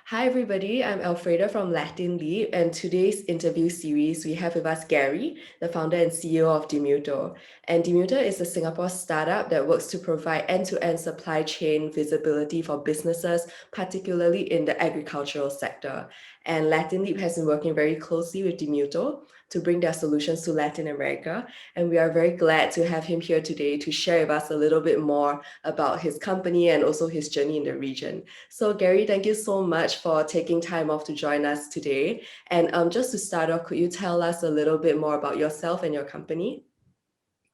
Hi everybody, I'm Alfreda from LatinLeap, and today's interview series we have with us Gary, the founder and CEO of DiMuto. And DiMuto is a Singapore startup that works to provide end-to-end supply chain visibility for businesses, particularly in the agricultural sector. And LatinLeap has been working very closely with DiMuto to bring their solutions to Latin America. And we are very glad to have him here today to share with us a little bit more about his company and also his journey in the region. So Gary, thank you so much for taking time off to join us today. And just to start off, could you tell us a little bit more about yourself and your company?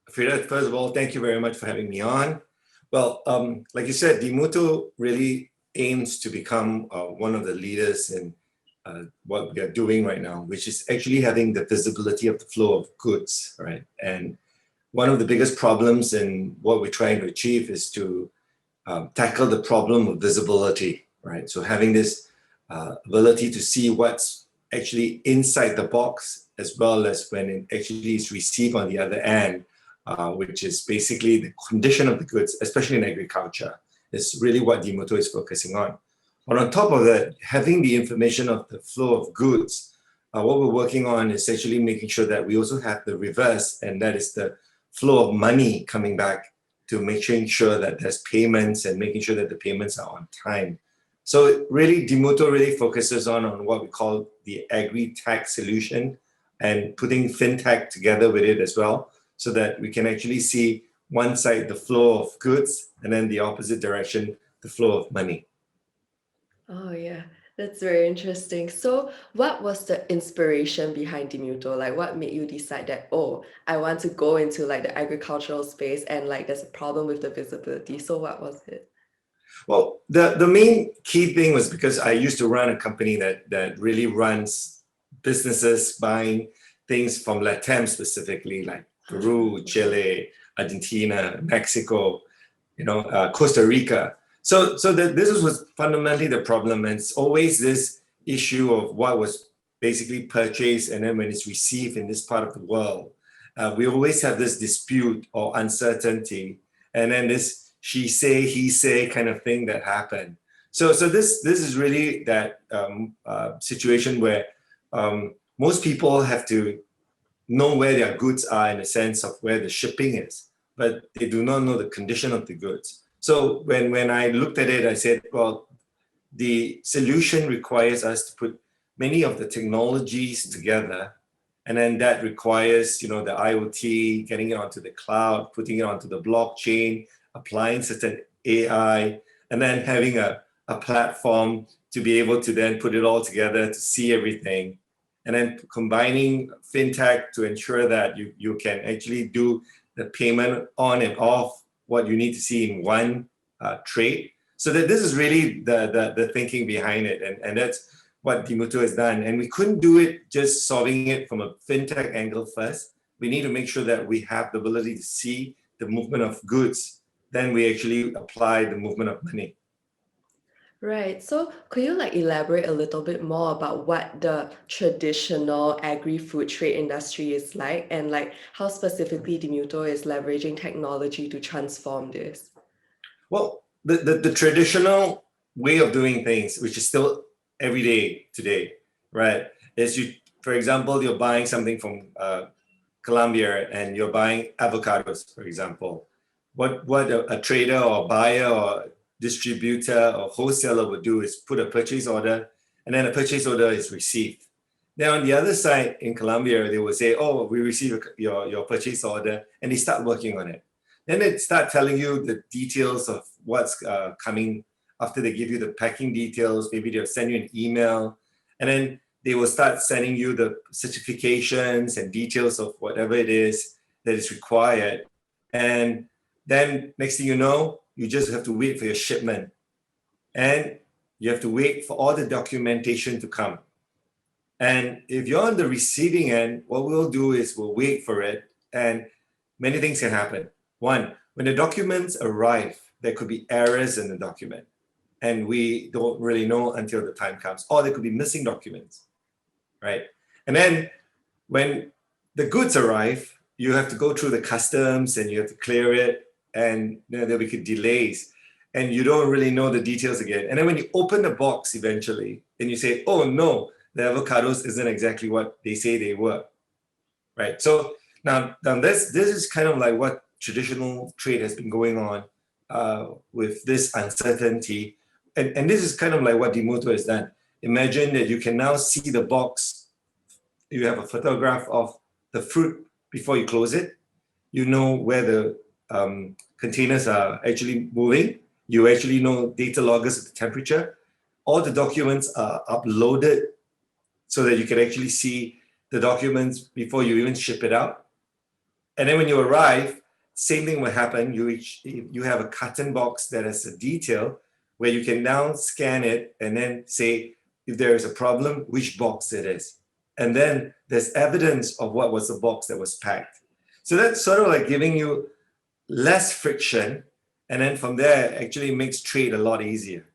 Frida, first of all, thank you very much for having me on. Well, like you said, DiMuto really aims to become one of the leaders in what we are doing right now, which is actually having the visibility of the flow of goods, right? And one of the biggest problems in what we're trying to achieve is to tackle the problem of visibility, right? So having this ability to see what's actually inside the box, as well as when it actually is received on the other end, which is basically the condition of the goods, especially in agriculture, is really what DiMuto is focusing on. But on top of that, having the information of the flow of goods, what we're working on is actually making sure that we also have the reverse, and that is the flow of money coming back to making sure that there's payments and making sure that the payments are on time. So really, DiMuto really focuses on what we call the agri-tech solution and putting fintech together with it as well, so that we can actually see one side, the flow of goods, and then the opposite direction, the flow of money. Oh yeah, that's very interesting. So what was the inspiration behind DiMuto? Like what made you decide that, oh, I want to go into like the agricultural space and like there's a problem with the visibility. So what was it? Well, the main key thing was because I used to run a company that really runs businesses buying things from Latam specifically, like Peru, Chile, Argentina, Mexico, Costa Rica. So this was fundamentally the problem, and it's always this issue of what was basically purchased and then when it's received in this part of the world. We always have this dispute or uncertainty, and then this she say, he say kind of thing that happened. So this is really that situation where most people have to know where their goods are in the sense of where the shipping is, but they do not know the condition of the goods. So when I looked at it, I said, well, the solution requires us to put many of the technologies together, and then that requires, the IoT, getting it onto the cloud, putting it onto the blockchain, applying certain AI, and then having a platform to be able to then put it all together to see everything, and then combining fintech to ensure that you can actually do the payment on and off what you need to see in one trade. So that this is really the thinking behind it, and that's what DiMuto has done. And we couldn't do it just solving it from a fintech angle first. We need to make sure that we have the ability to see the movement of goods. Then we actually apply the movement of money. Right. So could you like elaborate a little bit more about what the traditional agri-food trade industry is like and like how specifically DiMuto is leveraging technology to transform this? Well, the traditional way of doing things, which is still every day today, right, is for example, you're buying something from Colombia and you're buying avocados, for example. What a trader or buyer or distributor or wholesaler would do is put a purchase order, and then a purchase order is received. Then on the other side in Colombia, they will say, oh, we received your purchase order, and they start working on it. Then they start telling you the details of what's coming after they give you the packing details. Maybe they'll send you an email, and then they will start sending you the certifications and details of whatever it is that is required. And then next thing you know, you just have to wait for your shipment. And you have to wait for all the documentation to come. And if you're on the receiving end, what we'll do is we'll wait for it, and many things can happen. One, when the documents arrive, there could be errors in the document, and we don't really know until the time comes, or there could be missing documents, right? And then when the goods arrive, you have to go through the customs and you have to clear it, and there'll be delays. and you don't really know the details again. And then when you open the box eventually, and you say, oh no, the avocados isn't exactly what they say they were, right? So now this is kind of like what traditional trade has been going on with this uncertainty. And this is kind of like what DiMuto has done. Imagine that you can now see the box. You have a photograph of the fruit before you close it. You know where the containers are actually moving. You actually know data loggers of the temperature. All the documents are uploaded so that you can actually see the documents before you even ship it out. And then when you arrive, same thing will happen. You have a carton box that has a detail where you can now scan it and then say, if there is a problem, which box it is. And then there's evidence of what was the box that was packed. So that's sort of like giving you less friction. And then from there, actually makes trade a lot easier.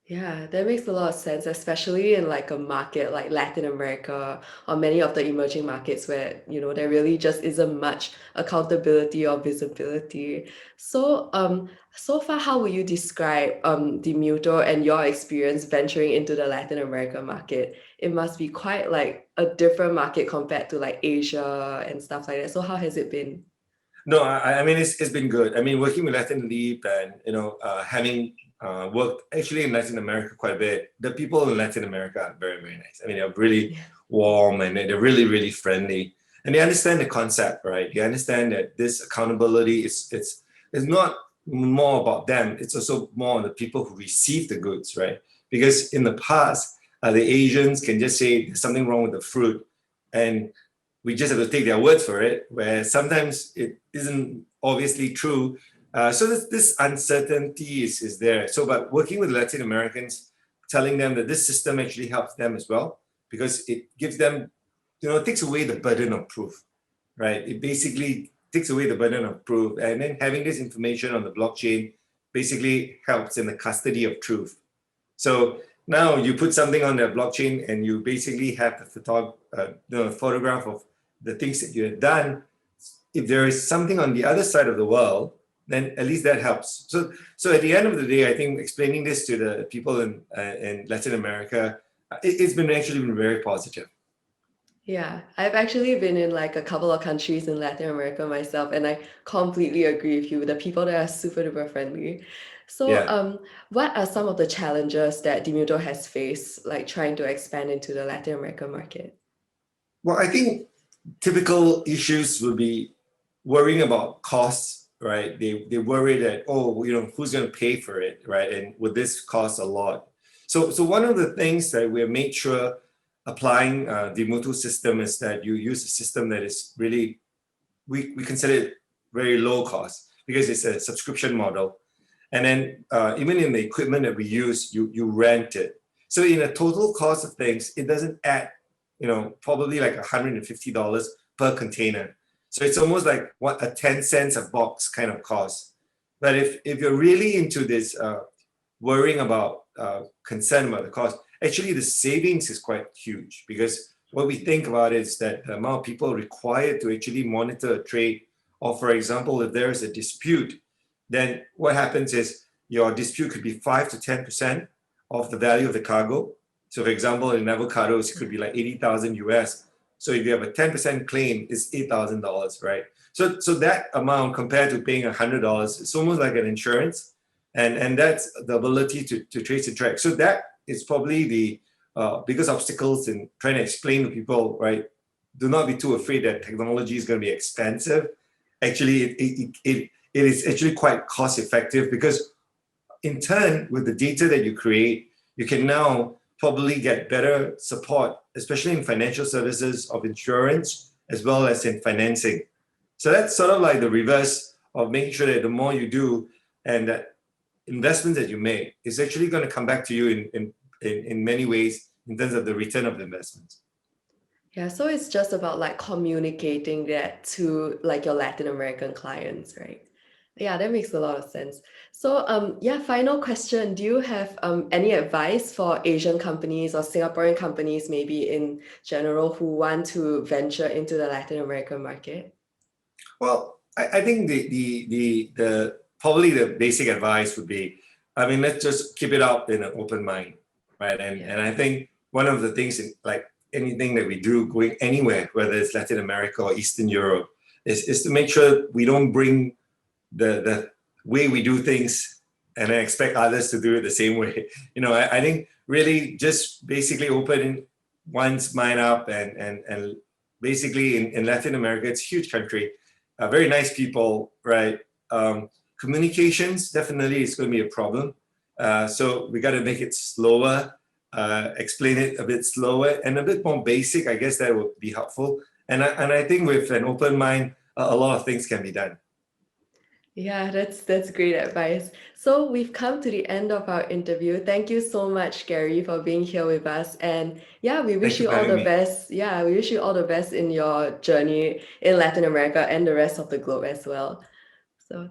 Yeah, that makes a lot of sense, especially in like a market like Latin America or many of the emerging markets where, there really just isn't much accountability or visibility. So far, how would you describe DiMuto and your experience venturing into the Latin America market? It must be quite like a different market compared to like Asia and stuff like that. So how has it been? No, I mean, it's been good. I mean, working with Latin Leap and, having worked actually in Latin America quite a bit, the people in Latin America are very, very nice. I mean, they're really Yeah. warm and they're really, really friendly. And they understand the concept, right? They understand that this accountability it's not more about them. It's also more on the people who receive the goods, right? Because in the past, the Asians can just say there's something wrong with the fruit. And we just have to take their word for it, where sometimes it isn't obviously true. So this uncertainty is there. So, but working with Latin Americans, telling them that this system actually helps them as well, because it gives them, it takes away the burden of proof, right? It basically takes away the burden of proof. And then having this information on the blockchain basically helps in the custody of truth. So now you put something on the blockchain and you basically have the photograph of the things that you have done. If there is something on the other side of the world, then at least that helps. So at the end of the day, I think explaining this to the people in Latin America, it's been actually been very positive. Yeah, I've actually been in like a couple of countries in Latin America myself, and I completely agree with you. The people there are super duper friendly. So, Yeah. what are some of the challenges that DiMuto has faced, like trying to expand into the Latin America market? Well, I think typical issues will be worrying about costs, right? They worry that, oh, who's going to pay for it, right? And would this cost a lot? So one of the things that we have made sure applying the DiMuto system is that you use a system that is really, we consider it very low cost because it's a subscription model. And then even in the equipment that we use, you rent it. So in a total cost of things, it doesn't add, probably like $150 per container. So it's almost like what a 10 cents a box kind of cost. But if you're really into this worrying about concern about the cost, actually the savings is quite huge, because what we think about is that the amount of people required to actually monitor a trade, or for example, if there is a dispute, then what happens is your dispute could be 5 to 10% of the value of the cargo. So for example, in avocados, it could be like 80,000 US. So if you have a 10% claim, it's $8,000, right? So that amount compared to paying $100, it's almost like an insurance. And that's the ability to trace and track. So that is probably the biggest obstacles in trying to explain to people, right? Do not be too afraid that technology is going to be expensive. Actually, it is actually quite cost effective, because in turn, with the data that you create, you can now probably get better support, especially in financial services of insurance, as well as in financing. So that's sort of like the reverse of making sure that the more you do and that investments that you make is actually going to come back to you in many ways in terms of the return of the investments. Yeah, so it's just about like communicating that to like your Latin American clients, right? Yeah, that makes a lot of sense. So, yeah, final question. Do you have any advice for Asian companies or Singaporean companies, maybe in general, who want to venture into the Latin American market? Well, I think probably the basic advice would be, I mean, let's just keep it up in an open mind, right? And I think one of the things in like anything that we do going anywhere, whether it's Latin America or Eastern Europe, is to make sure we don't bring the way we do things and then expect others to do it the same way. You know, I think really just basically open one's mind up and basically in Latin America, it's a huge country, very nice people, right? Communications definitely is going to be a problem. So we got to make it slower, explain it a bit slower and a bit more basic. I guess that would be helpful. And I think with an open mind, a lot of things can be done. Yeah, that's great advice. So we've come to the end of our interview. Thank you so much, Gary, for being here with us. And yeah, we wish Thank you you for all having the me. best. Yeah, we wish you all the best in your journey in Latin America and the rest of the globe as well. So